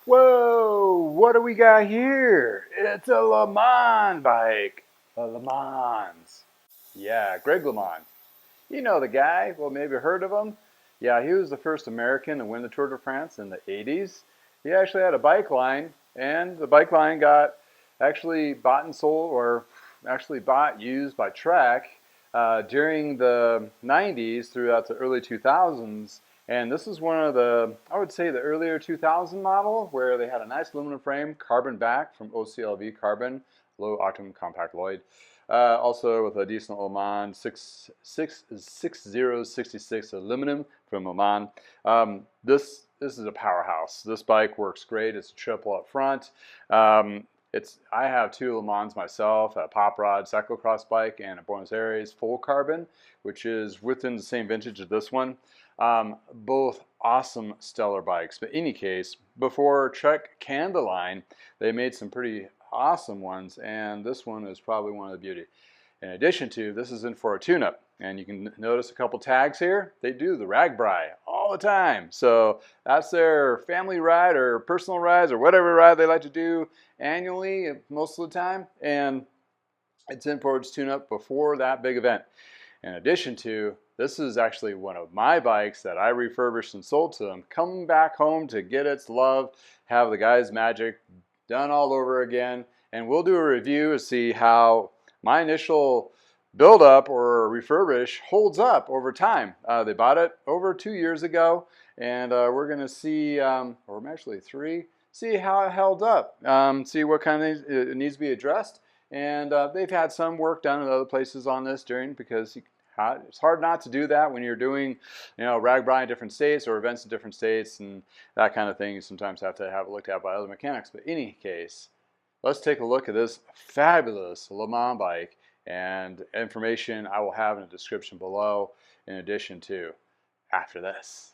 Whoa, what do we got here? It's a LeMond bike. A LeMond's. Yeah, Greg LeMond. You know the guy. Well, maybe heard of him. Yeah, he was the first American to win the Tour de France in the 80s. He actually had a bike line, and the bike line got actually bought and sold, or actually bought, used by Trek during the 90s throughout the early 2000s. And this is one of the, I would say, the earlier 2000 model where they had a nice aluminum frame, carbon back from OCLV carbon, low octane compact Lloyd. Also with a decent LeMond 6066 aluminum from LeMond. This is a powerhouse. This bike works great. It's a triple up front. I have two LeMonds myself, a Pop Rod cyclocross bike and a Buenos Aires full carbon, which is within the same vintage of this one. Both awesome stellar bikes. But in any case, before Trek canned the line, they made some pretty awesome ones, and this one is probably one of the beauty. In addition to, this is in for a tune-up, and you can notice a couple tags here. They do the RAGBRAI all the time, so that's their family ride or personal rides or whatever ride they like to do annually most of the time, and it's in for its tune-up before that big event. In addition to, this is actually one of my bikes that I refurbished and sold to them, coming back home to get its love, have the guy's magic done all over again, and we'll do a review to see how my initial build up or refurbish holds up over time. They bought it over 2 years ago, and we're going to see, or actually 3, see how it held up, see what kind of it needs to be addressed. And they've had some work done in other places on this because it's hard not to do that when you're doing, RAGBRAI in different states or events in different states and that kind of thing. You sometimes have to have it looked at by other mechanics. But in any case, let's take a look at this fabulous LeMond bike, and information I will have in the description below in addition to after this.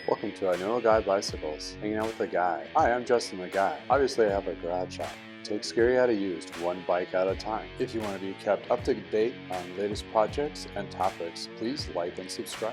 Welcome to I Know a Guy Bicycles, hanging out with a guy. Hi, I'm Justin the Guy. Obviously I have a garage shop. Take scary out of used, one bike at a time. If you want to be kept up to date on latest projects and topics, please like and subscribe.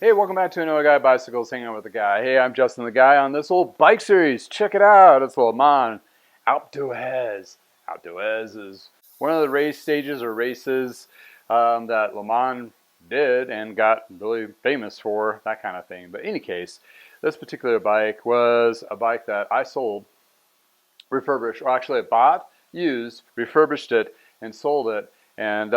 Hey, welcome back to I Know a Guy Bicycles, hanging out with a guy. Hey, I'm Justin the Guy on this old bike series. Check it out. It's LeMond Alpe. Alpe is one of the race stages or races that LeMond did and got really famous for, that kind of thing. But in any case, this particular bike was a bike that I sold, refurbished, or actually I bought, used, refurbished it, and sold it. And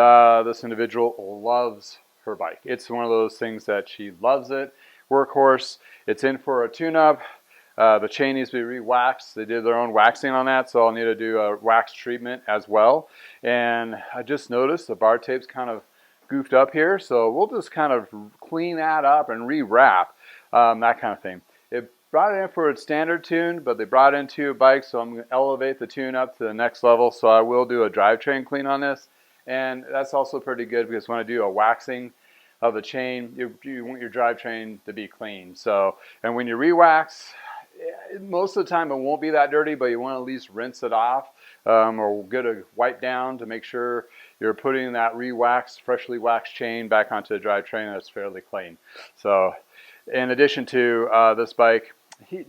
this individual loves her bike. It's one of those things that she loves it. Workhorse. It's in for a tune-up. The chain needs to be re-waxed. They did their own waxing on that, so I'll need to do a wax treatment as well. And I just noticed the bar tape's kind of goofed up here, so we'll just kind of clean that up and re-wrap, that kind of thing. It brought it in for its standard tune, but they brought in 2 bikes, so I'm going to elevate the tune up to the next level, so I will do a drivetrain clean on this. And that's also pretty good because when I do a waxing of the chain, you want your drivetrain to be clean. So, and when you re-wax, most of the time it won't be that dirty, but you want to at least rinse it off or get a wipe down to make sure you're putting that re-waxed, freshly waxed chain back onto the drivetrain that's fairly clean. So in addition to this bike,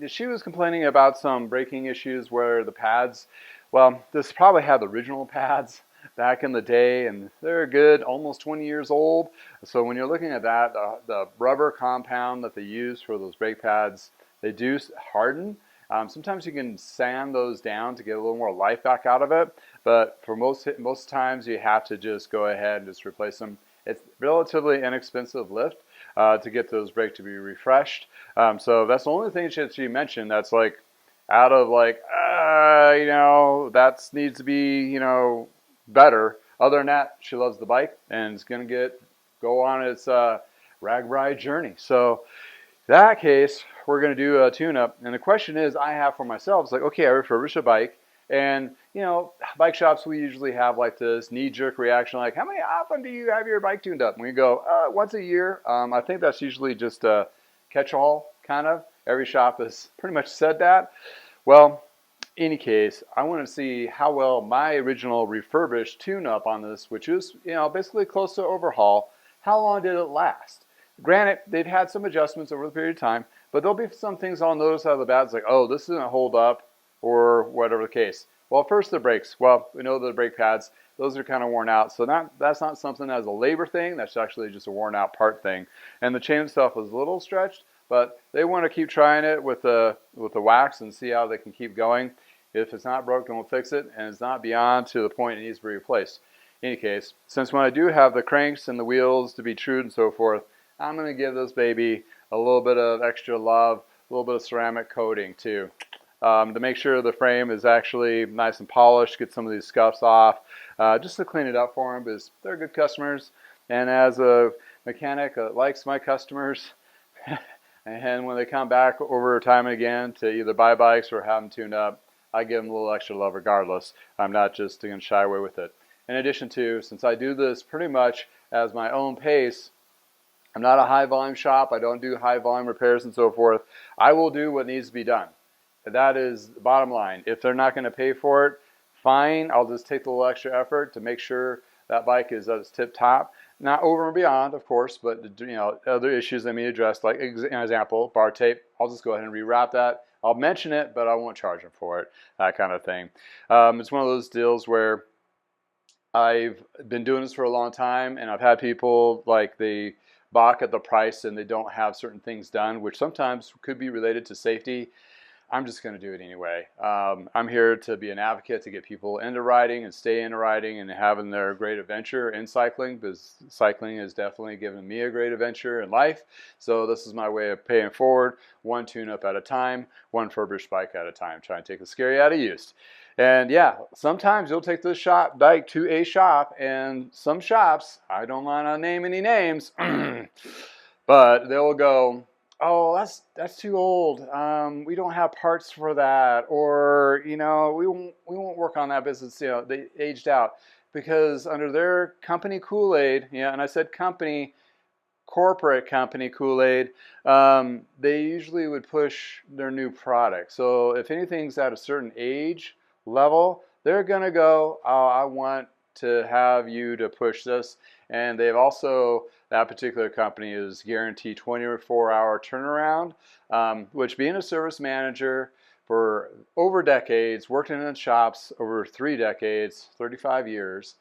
she was complaining about some braking issues where the pads, well, this probably had the original pads back in the day, and they're good, almost 20 years old. So when you're looking at that, the rubber compound that they use for those brake pads, they do harden. Sometimes you can sand those down to get a little more life back out of it, but for most times you have to just go ahead and just replace them. It's relatively inexpensive lift to get those brakes to be refreshed. So that's the only thing she mentioned that's like out of like, that needs to be, better. Other than that, she loves the bike and it's going to go on its RAGBRAI journey. So in that case, we're going to do a tune-up. And the question is I have for myself, it's like, okay, I refurbish a bike. And, bike shops, we usually have like this knee-jerk reaction, like, how many often do you have your bike tuned up? And we go, once a year. I think that's usually just a catch-all kind of. Every shop has pretty much said that. Well, any case, I want to see how well my original refurbished tune-up on this, which is, basically close to overhaul, how long did it last? Granted, they've had some adjustments over the period of time, but there'll be some things I'll notice out of the bat. It's like, oh, this doesn't hold up, or whatever the case. Well, first the brakes. Well, we know the brake pads, those are kind of worn out. So that's not something as a labor thing. That's actually just a worn out part thing. And the chain itself was a little stretched, but they want to keep trying it with the wax and see how they can keep going. If it's not broken, we'll fix it, and it's not beyond to the point it needs to be replaced. In any case, since when I do have the cranks and the wheels to be trued and so forth, I'm going to give this baby a little bit of extra love, a little bit of ceramic coating too, to make sure the frame is actually nice and polished, get some of these scuffs off, just to clean it up for them, because they're good customers. And as a mechanic that likes my customers, and when they come back over time and again to either buy bikes or have them tuned up, I give them a little extra love regardless. I'm not just going to shy away with it. In addition to, since I do this pretty much as my own pace, I'm not a high volume shop. I don't do high volume repairs and so forth. I will do what needs to be done. That is the bottom line. If they're not going to pay for it, fine. I'll just take the little extra effort to make sure that bike is at its tip top. Not over and beyond, of course, but other issues that need addressed, like an example, bar tape. I'll just go ahead and rewrap that. I'll mention it, but I won't charge them for it, that kind of thing. It's one of those deals where I've been doing this for a long time, and I've had people like they balk at the price and they don't have certain things done, which sometimes could be related to safety. I'm just going to do it anyway. I'm here to be an advocate to get people into riding and stay into riding and having their great adventure in cycling, because cycling has definitely given me a great adventure in life. So this is my way of paying forward, one tune-up at a time, one refurbished bike at a time, trying to take the scary out of used. And yeah, sometimes you'll take this bike to a shop, and some shops, I don't want to name any names, but they'll go, oh, that's too old. We don't have parts for that, or we won't work on that business. They aged out, because under their company Kool-Aid, and I said company, corporate company Kool-Aid, they usually would push their new product. So if anything's at a certain age level, they're gonna go, oh, I want to have you to push this. And they've also, that particular company is guaranteed 24-hour turnaround, which, being a service manager for over decades, working in shops over 3 decades, 35 years,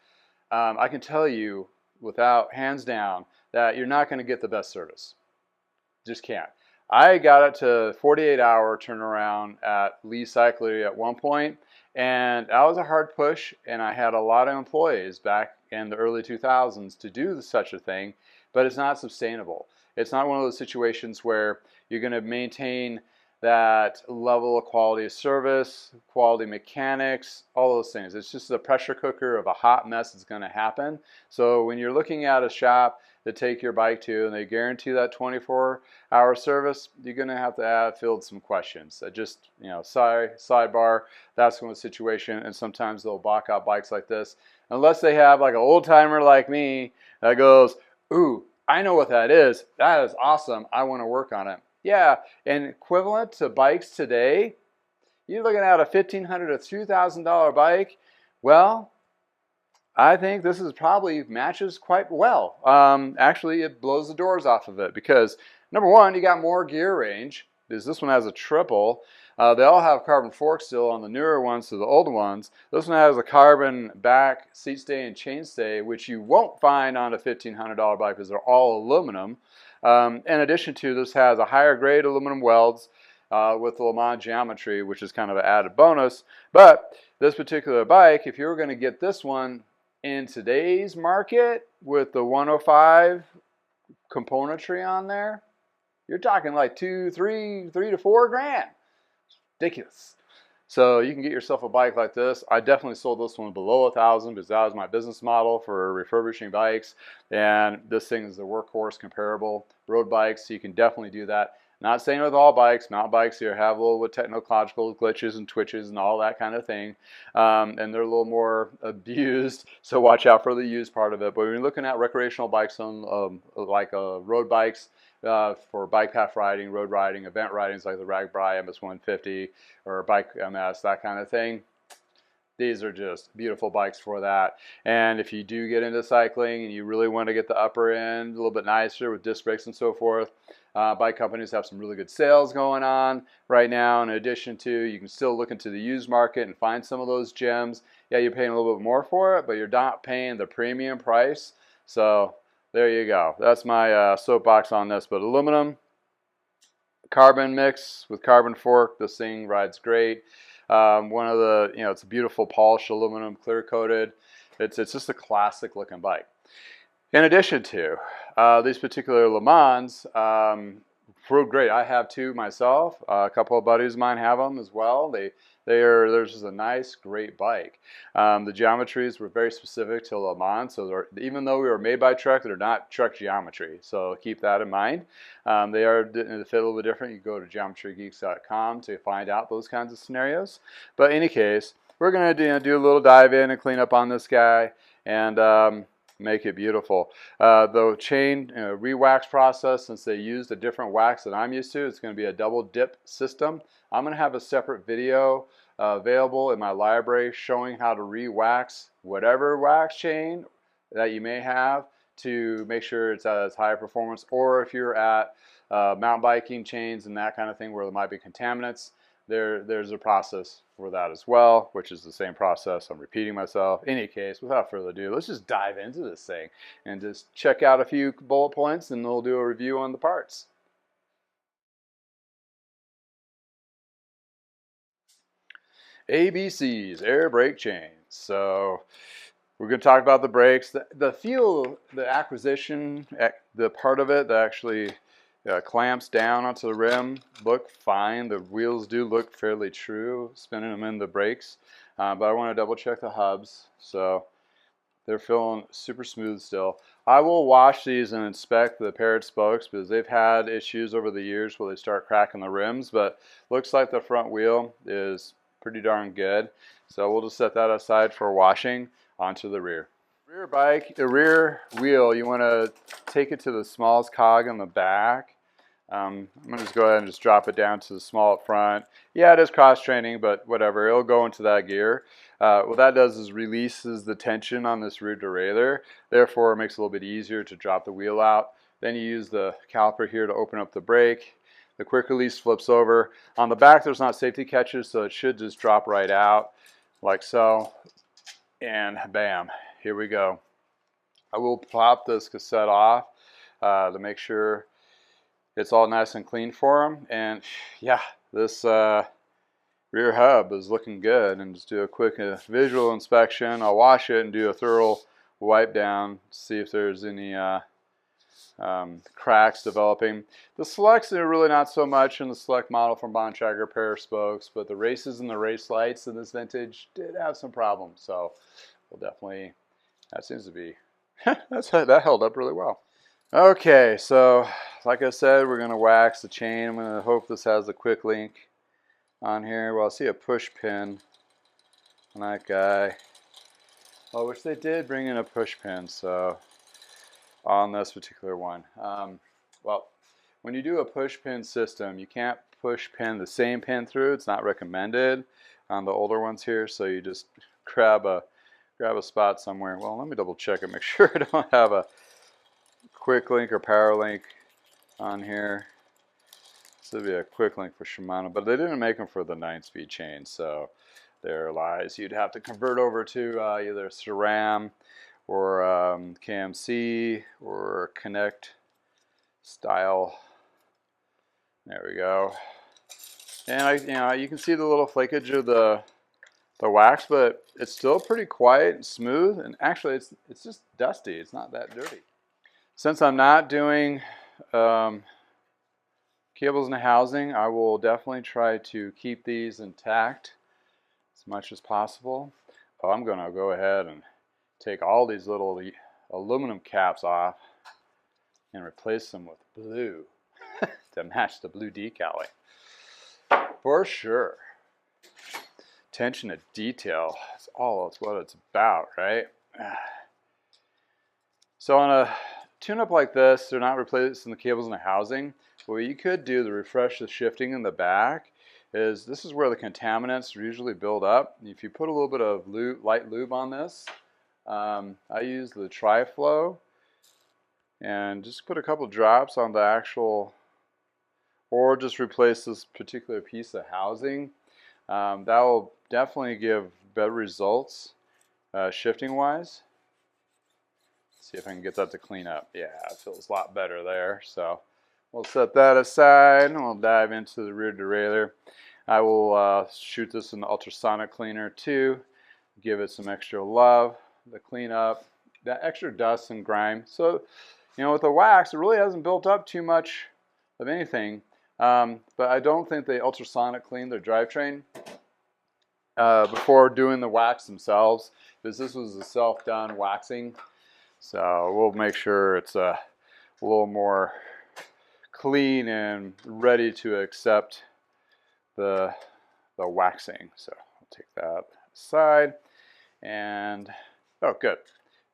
I can tell you without hands down that you're not going to get the best service. Just can't. I got it to 48-hour turnaround at Lee Cyclery at one point, and that was a hard push, and I had a lot of employees back in the early 2000s to do such a thing, but it's not sustainable. It's not one of those situations where you're going to maintain that level of quality of service, quality mechanics, all those things. It's just a pressure cooker of a hot mess that's going to happen. So when you're looking at a shop to take your bike to and they guarantee that 24-hour service, you're going to have to field some questions. Just, sidebar, that's one situation, and sometimes they'll block out bikes like this. Unless they have like an old timer like me that goes, ooh, I know what that is. That is awesome. I want to work on it. Yeah, and equivalent to bikes today, you're looking at a $1,500 to $2,000 bike. Well, I think this is probably matches quite well. Actually, it blows the doors off of it, because number one, you got more gear range, because this one has a triple. They all have carbon forks still on the newer ones to the old ones. This one has a carbon back seat stay and chain stay, which you won't find on a $1,500 bike, because they're all aluminum. In addition to, this has a higher grade aluminum welds with the LeMond geometry, which is kind of an added bonus. But this particular bike, if you were going to get this one in today's market with the 105 componentry on there, you're talking like three to 4 grand. Ridiculous. So you can get yourself a bike like this. I definitely sold this one below $1,000, because that was my business model for refurbishing bikes. And this thing is a workhorse comparable road bikes, so you can definitely do that. Not saying with all bikes. Mountain bikes here have a little bit technological glitches and twitches and all that kind of thing. And they're a little more abused, so watch out for the used part of it. But when you're looking at recreational bikes on like road bikes, for bike path riding, road riding, event ridings like the Ragbri MS150 or Bike MS, that kind of thing. These are just beautiful bikes for that. And if you do get into cycling and you really want to get the upper end a little bit nicer with disc brakes and so forth, bike companies have some really good sales going on right now. In addition to, you can still look into the used market and find some of those gems. Yeah, you're paying a little bit more for it, but you're not paying the premium price. So there you go. That's my soapbox on this. But aluminum, carbon mix with carbon fork, this thing rides great. One of the, it's a beautiful polished aluminum, clear coated. It's just a classic looking bike. In addition to these particular LeMonds, rode great. I have two myself. A couple of buddies of mine have them as well. They're just a nice, great bike. The geometries were very specific to LeMond, so even though we were made by Trek, they're not Trek geometry. So keep that in mind. They fit a little bit different. You go to geometrygeeks.com to find out those kinds of scenarios. But in any case, we're going to do a little dive in and clean up on this guy and make it beautiful. The chain re-wax process, since they used a different wax than I'm used to, it's going to be a double dip system. I'm going to have a separate video available in my library showing how to re-wax whatever wax chain that you may have to make sure it's as high performance, or if you're at mountain biking chains and that kind of thing where there might be contaminants, there's a process for that as well, which is the same process. I'm repeating myself. In any case, without further ado, let's just dive into this thing and just check out a few bullet points and we'll do a review on the parts. ABCs, air brake chains. So we're going to talk about the brakes. The feel, the acquisition, the part of it that actually clamps down onto the rim look fine. The wheels do look fairly true, spinning them in the brakes. But I want to double check the hubs. So they're feeling super smooth still. I will wash these and inspect the paired spokes because they've had issues over the years where they start cracking the rims, but looks like the front wheel is pretty darn good. So we'll just set that aside for washing. Onto the rear. The rear wheel, you want to take it to the smallest cog on the back. I'm going to just go ahead and just drop it down to the small up front. Yeah, it is cross training, but whatever, it'll go into that gear. What that does is releases the tension on this rear derailleur. Therefore, it makes it a little bit easier to drop the wheel out. Then you use the caliper here to open up the brake. The quick release flips over. On the back, there's not safety catches, so it should just drop right out like so. And bam, here we go. I will pop this cassette off to make sure it's all nice and clean for them. And yeah, this rear hub is looking good. And just do a quick visual inspection. I'll wash it and do a thorough wipe down, see if there's any cracks developing. The selects are really not so much in the select model from Bontrager pair of spokes, but the races and the race lights in this vintage did have some problems. So we'll definitely, that seems to be, that held up really well. Okay, so like I said, we're going to wax the chain. I'm going to hope this has a quick link on here. Well, I see a push pin on that guy. Oh, which they did bring in a push pin, so on this particular one. Well, when you do a push pin system, you can't push pin the same pin through. It's not recommended on the older ones here, so you just grab a spot somewhere. Well, let me double check and make sure I don't have a quick link or power link on here. This would be a quick link for Shimano, but they didn't make them for the 9-speed chain, so there lies. You'd have to convert over to either SRAM or KMC or Connect style. There we go. And you can see the little flakage of the wax, but it's still pretty quiet and smooth. And actually, it's just dusty. It's not that dirty. Since I'm not doing cables and housing, I will definitely try to keep these intact as much as possible. Oh, I'm going to go ahead and take all these little aluminum caps off and replace them with blue to match the blue decaling. For sure. Attention to detail. That's what it's about, right? So on a tune-up like this, they're not replacing the cables in the housing. But what you could do to refresh the shifting in the back is this is where the contaminants usually build up. If you put a little bit of light lube on this, I use the Tri-Flow, and just put a couple drops on the actual, or just replace this particular piece of housing. That will definitely give better results shifting wise. See if I can get that to clean up. Yeah, it feels a lot better there. So we'll set that aside and we'll dive into the rear derailleur. I will shoot this in the ultrasonic cleaner too, give it some extra love to clean up that extra dust and grime. So, you know, with the wax, it really hasn't built up too much of anything. But I don't think they ultrasonic cleaned their drivetrain before doing the wax themselves, because this was a self-done waxing. So we'll make sure it's a little more clean and ready to accept the waxing. So I'll take that aside, and oh, good.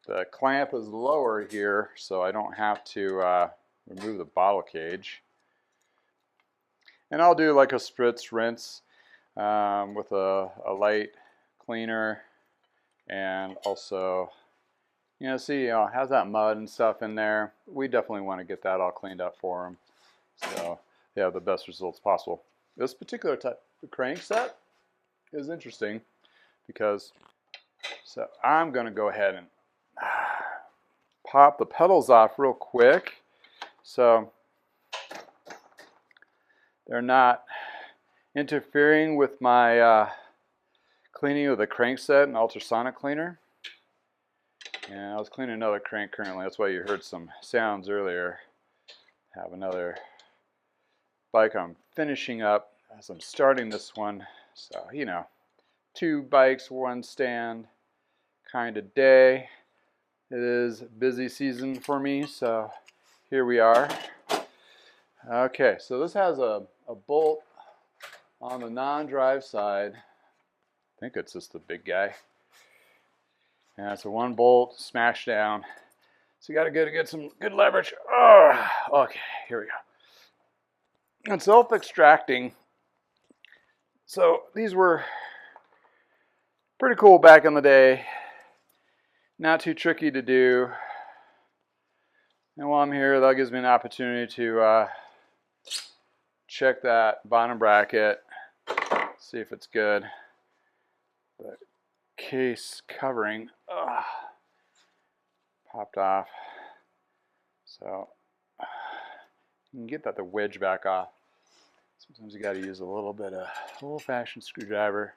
The clamp is lower here, so I don't have to remove the bottle cage. And I'll do like a spritz rinse with a light cleaner, and also, you know, see, has that mud and stuff in there. We definitely want to get that all cleaned up for them, so they have the best results possible. This particular type of crank set is interesting because, so I'm going to go ahead and pop the pedals off real quick so they're not interfering with my cleaning of the crankset and ultrasonic cleaner. And I was cleaning another crank currently, that's why you heard some sounds earlier. I have another bike I'm finishing up as I'm starting this one. So, you know, 2 bikes, 1 stand kind of day. It is busy season for me, so here we are. Okay, so this has a bolt on the non-drive side. I think it's just the big guy. And it's a 1 bolt smash down. So you got to get some good leverage. Oh, okay, here we go. And self-extracting. So these were pretty cool back in the day. Not too tricky to do. And while I'm here, that gives me an opportunity to check that bottom bracket, see if it's good. The case covering popped off, so you can get that the wedge back off. Sometimes you got to use a little bit of old-fashioned screwdriver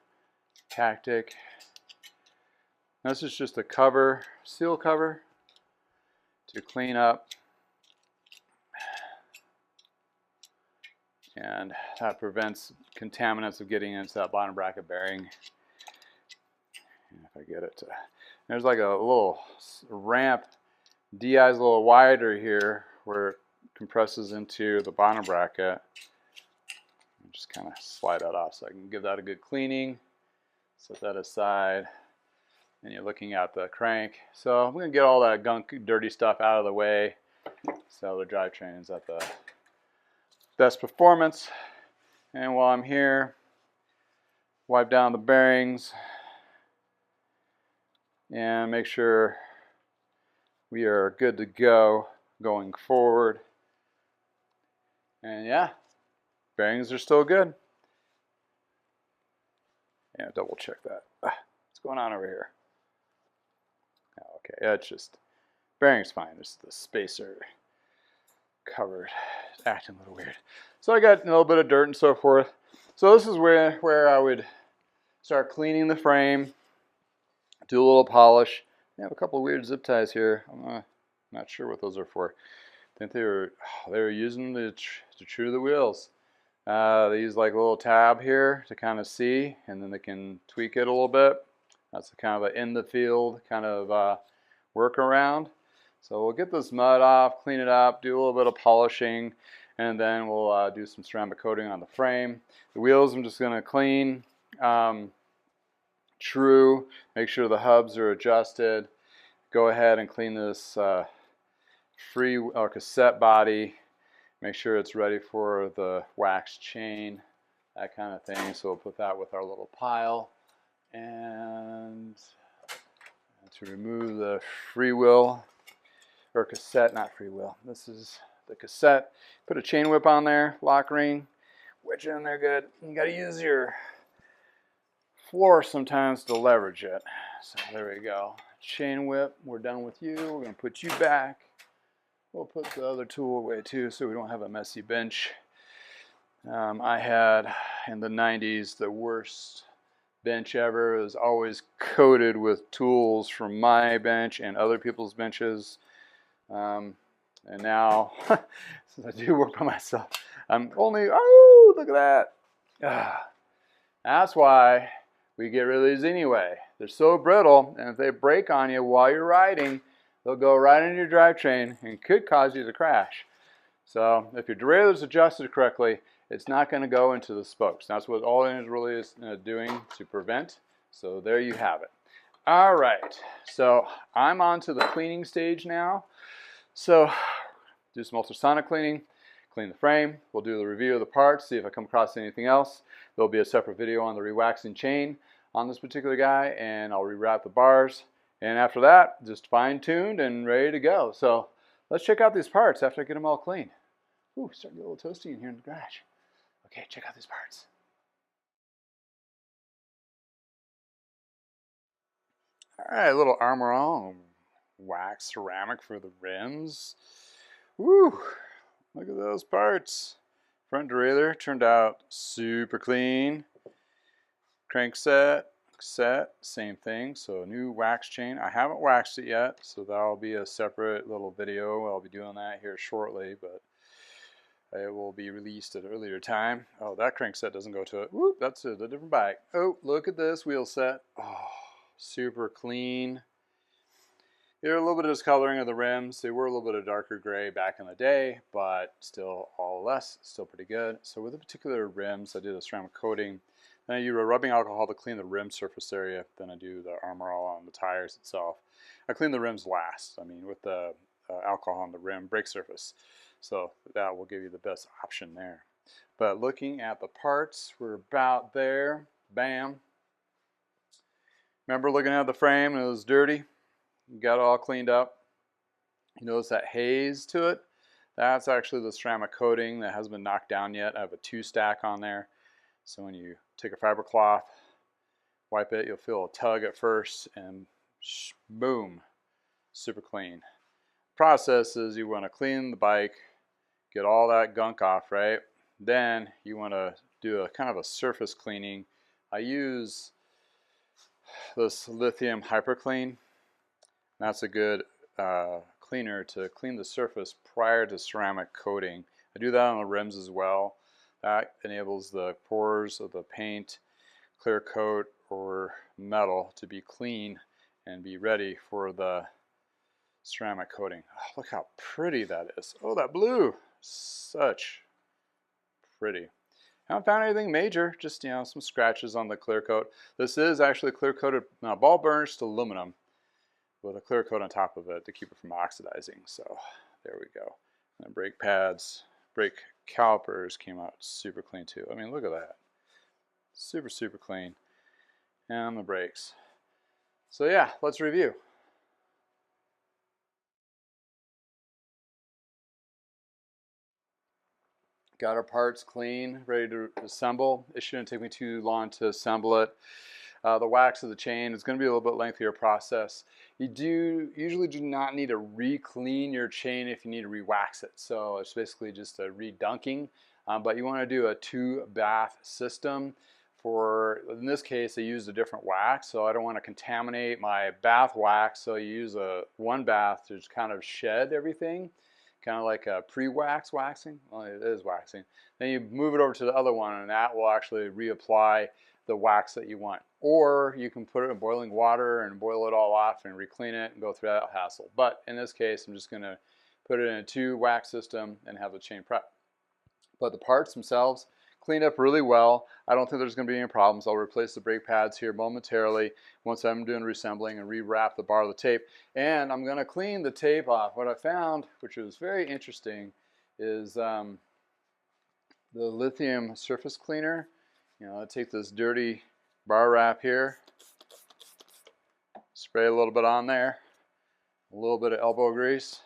tactic. This is just a cover, seal cover, to clean up, and that prevents contaminants of getting into that bottom bracket bearing. And if I get it to, there's like a little ramp, DI's a little wider here where it compresses into the bottom bracket. Just kind of slide that off so I can give that a good cleaning. Set that aside, and you're looking at the crank. So I'm going to get all that gunk, dirty stuff out of the way so the drivetrain is at the best performance. And while I'm here, wipe down the bearings and make sure we are good to go going forward. And yeah, bearings are still good. Yeah, double check that. What's going on over here? Okay, it's just bearings fine. It's the spacer covered. It's acting a little weird. So I got a little bit of dirt and so forth. So this is where I would start cleaning the frame, do a little polish. I have a couple of weird zip ties here. I'm not sure what those are for. I think they were using to true the wheels. They use like a little tab here to kind of see, and then they can tweak it a little bit. That's kind of an in the field kind of workaround. So we'll get this mud off, clean it up, do a little bit of polishing, and then we'll do some ceramic coating on the frame. The wheels I'm just going to clean, true, make sure the hubs are adjusted. Go ahead and clean this free or cassette body. Make sure it's ready for the wax chain, that kind of thing. So we'll put that with our little pile. And to remove the freewheel or cassette, not freewheel. This is the cassette. Put a chain whip on there, lock ring, wedge it in there good. You got to use your floor sometimes to leverage it. So there we go. Chain whip, we're done with you. We're going to put you back. We'll put the other tool away too so we don't have a messy bench. I had in the 90s the worst bench ever. It was always coated with tools from my bench and other people's benches. And now, since I do work by myself, I'm only, oh, look at that. That's why we get rid of these anyway. They're so brittle, and if they break on you while you're riding, they'll go right into your drivetrain and could cause you to crash. So if your derailleur is adjusted correctly, it's not going to go into the spokes. That's what all it is really is doing to prevent. So there you have it. All right, so I'm on to the cleaning stage now. So do some ultrasonic cleaning, clean the frame. We'll do the review of the parts, see if I come across anything else. There'll be a separate video on the rewaxing chain on this particular guy, and I'll rewrap the bars. And after that, just fine-tuned and ready to go. So let's check out these parts after I get them all clean. Ooh, starting to get a little toasty in here in the garage. Okay, check out these parts. All right, a little Armor All wax ceramic for the rims. Woo, look at those parts. Front derailleur turned out super clean. Crankset, cassette, same thing. So a new wax chain. I haven't waxed it yet, so that'll be a separate little video. I'll be doing that here shortly, but it will be released at an earlier time. Oh, that crankset doesn't go to it. Whoop, that's a different bike. Oh, look at this wheel set. Oh, super clean. There are a little bit of discoloring of the rims. They were a little bit of darker gray back in the day, but still all less, still pretty good. So with the particular rims, I did a ceramic coating. Then I use a rubbing alcohol to clean the rim surface area. Then I do the Armor All on the tires itself. I clean the rims last. I mean, with the alcohol on the rim brake surface. So that will give you the best option there. But looking at the parts, we're about there. Bam. Remember looking at the frame and it was dirty? You got it all cleaned up. You notice that haze to it? That's actually the ceramic coating that hasn't been knocked down yet. I have a 2-stack on there. So when you take a fiber cloth, wipe it, you'll feel a tug at first and boom, super clean. Process is you want to clean the bike, get all that gunk off, right? Then you want to do a kind of a surface cleaning. I use this lithium hyper clean. That's a good cleaner to clean the surface prior to ceramic coating. I do that on the rims as well. That enables the pores of the paint, clear coat, or metal to be clean and be ready for the ceramic coating. Oh, look how pretty that is. Oh, that blue. Such pretty. I haven't found anything major, just some scratches on the clear coat. This is actually clear coated ball burnished aluminum with a clear coat on top of it to keep it from oxidizing. So there we go. And brake pads, brake calipers came out super clean too. I mean, look at that. Super, super clean. And the brakes. So yeah, let's review. Got our parts clean, ready to assemble. It shouldn't take me too long to assemble it. The wax of the chain is going to be a little bit lengthier process. You usually do not need to re-clean your chain if you need to re-wax it. So it's basically just a re-dunking. But you want to do a 2-bath system. In this case, I used a different wax, so I don't want to contaminate my bath wax. So you use a 1 bath to just kind of shed everything. Kind of like a pre-wax waxing. Well, it is waxing. Then you move it over to the other one, and that will actually reapply the wax that you want. Or you can put it in boiling water and boil it all off and re-clean it and go through that hassle. But in this case, I'm just going to put it in a 2-wax system and have the chain prep. But the parts themselves, cleaned up really well. I don't think there's going to be any problems. I'll replace the brake pads here momentarily once I'm doing reassembling and rewrap the bar of the tape. And I'm going to clean the tape off. What I found, which was very interesting, is the lithium surface cleaner. You know, I take this dirty bar wrap here, spray a little bit on there, a little bit of elbow grease.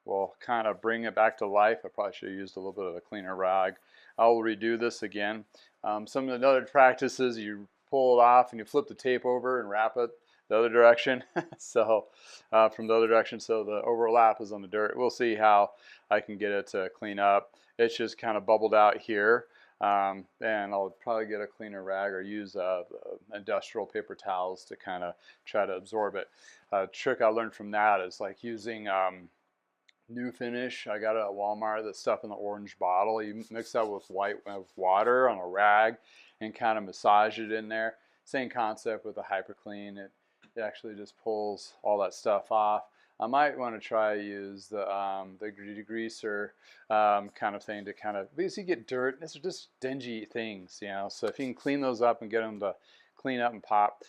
We'll kind of bring it back to life. I probably should have used a little bit of a cleaner rag. I will redo this again. Some of the other practices, you pull it off and you flip the tape over and wrap it the other direction. So from the other direction, so the overlap is on the dirt. We'll see how I can get it to clean up. It's just kind of bubbled out here. And I'll probably get a cleaner rag or use industrial paper towels to kind of try to absorb it. A trick I learned from that is like using New Finish. I got it at Walmart, the stuff in the orange bottle. You mix that with water on a rag and kind of massage it in there. Same concept with the Hyper Clean. It actually just pulls all that stuff off. I might want to try use the degreaser kind of thing to kind of, because you get dirt, these are just dingy things, you know, so if you can clean those up and get them to clean up and pop.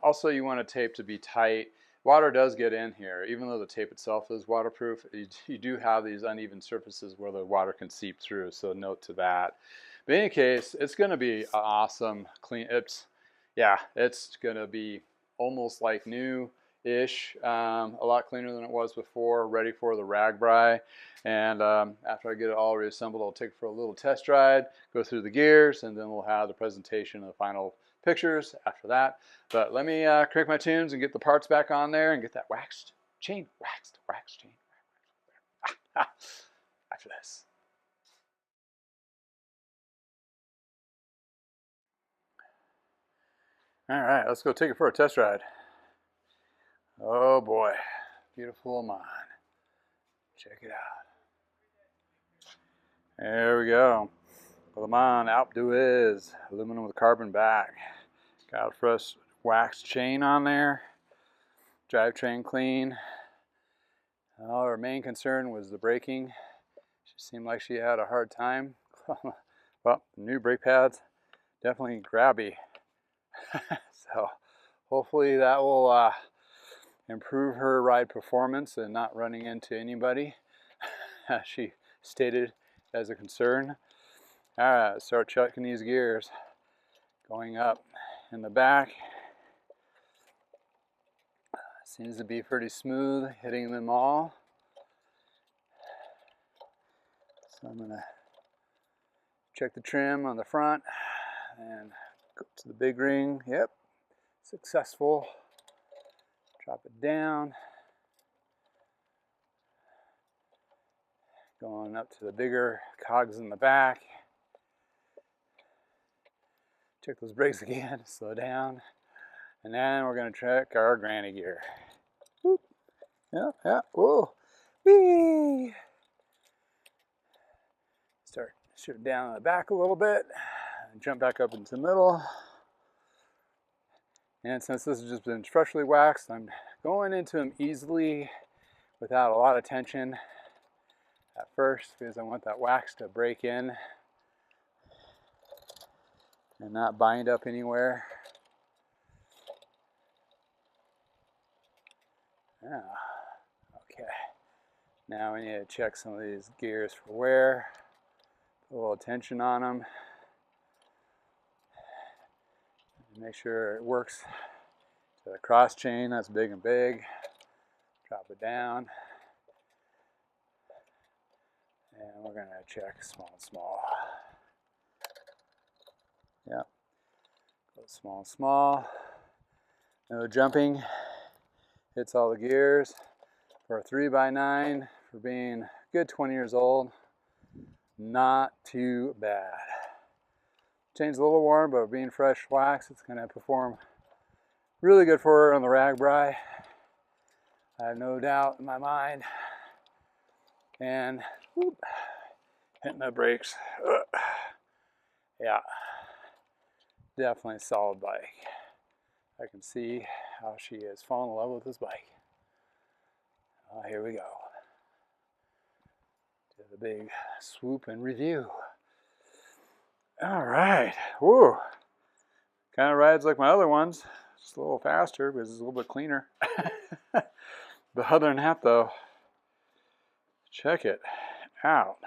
Also, you want a tape to be tight. Water does get in here. Even though the tape itself is waterproof, you do have these uneven surfaces where the water can seep through, so note to that. But in any case, it's going to be awesome clean. It's going to be almost like new-ish, a lot cleaner than it was before, ready for the rag bry. And after I get it all reassembled, I'll take it for a little test ride, go through the gears, and then we'll have the presentation of the final pictures after that. But let me crank my tunes and get the parts back on there and get that waxed chain, waxed chain. After this. All right, let's go take it for a test ride. Oh boy, beautiful LeMond. Check it out. There we go. LeMond Alpe, aluminum with carbon back. Got a fresh wax chain on there. Drivetrain clean. Our main concern was the braking. She seemed like she had a hard time. Well, new brake pads, definitely grabby. So hopefully that will improve her ride performance and not running into anybody, as she stated as a concern. All right, start checking these gears. Going up in the back. Seems to be pretty smooth, hitting them all. So I'm gonna check the trim on the front and go to the big ring. Yep, successful. Drop it down. Going up to the bigger cogs in the back. Check those brakes again, slow down. And then we're gonna check our granny gear. Whoop. Yeah, whoa, whee! Start shoot down in the back a little bit, and jump back up into the middle. And since this has just been freshly waxed, I'm going into them easily without a lot of tension at first, because I want that wax to break in and not bind up anywhere. Yeah. Okay. Now we need to check some of these gears for wear. Put a little tension on them. Make sure it works to the cross chain. That's big and big. Drop it down. And we're going to check small and small. Yep. Go small and small. No jumping. Hits all the gears. For a 3x9, for being a good 20 years old, not too bad. Chain's a little warm, but being fresh wax, it's going to perform really good for her on the rag bry. I have no doubt in my mind. And whoop, hitting the brakes. Yeah, definitely a solid bike. I can see how she has fallen in love with this bike. Here we go to the big swoop and review. All right. Woo. Kind of rides like my other ones. Just a little faster because it's a little bit cleaner. But other than that, though, check it out.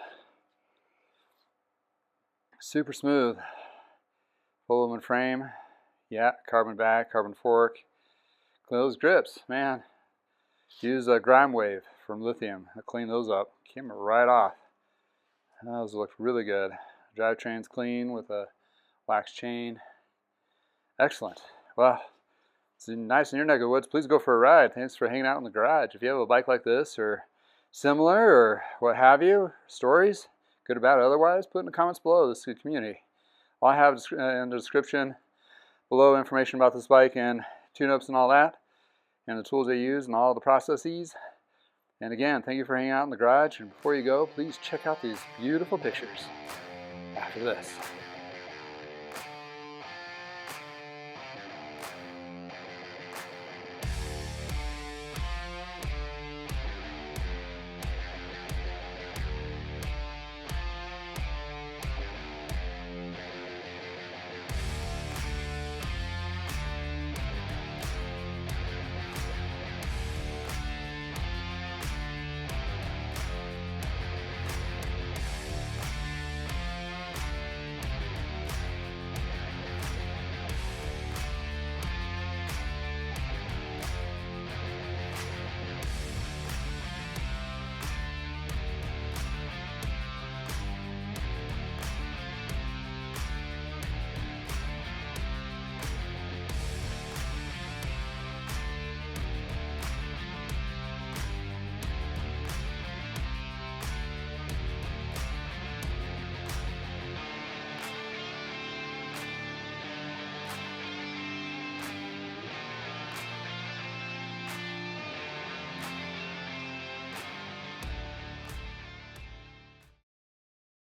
Super smooth. Full aluminum frame. Yeah, carbon back, carbon fork. Clean those grips, man. Use a grime wave from lithium. I cleaned those up. Came right off. Those look really good. Drivetrain's clean with a wax chain. Excellent. Well, it's nice in your neck of the woods. Please go for a ride. Thanks for hanging out in the garage. If you have a bike like this or similar or what have you, stories, good or bad or otherwise, put in the comments below. This is a community. I'll have in the description below information about this bike and tune-ups and all that, and the tools I use and all the processes. And again, thank you for hanging out in the garage. And before you go, please check out these beautiful pictures after this.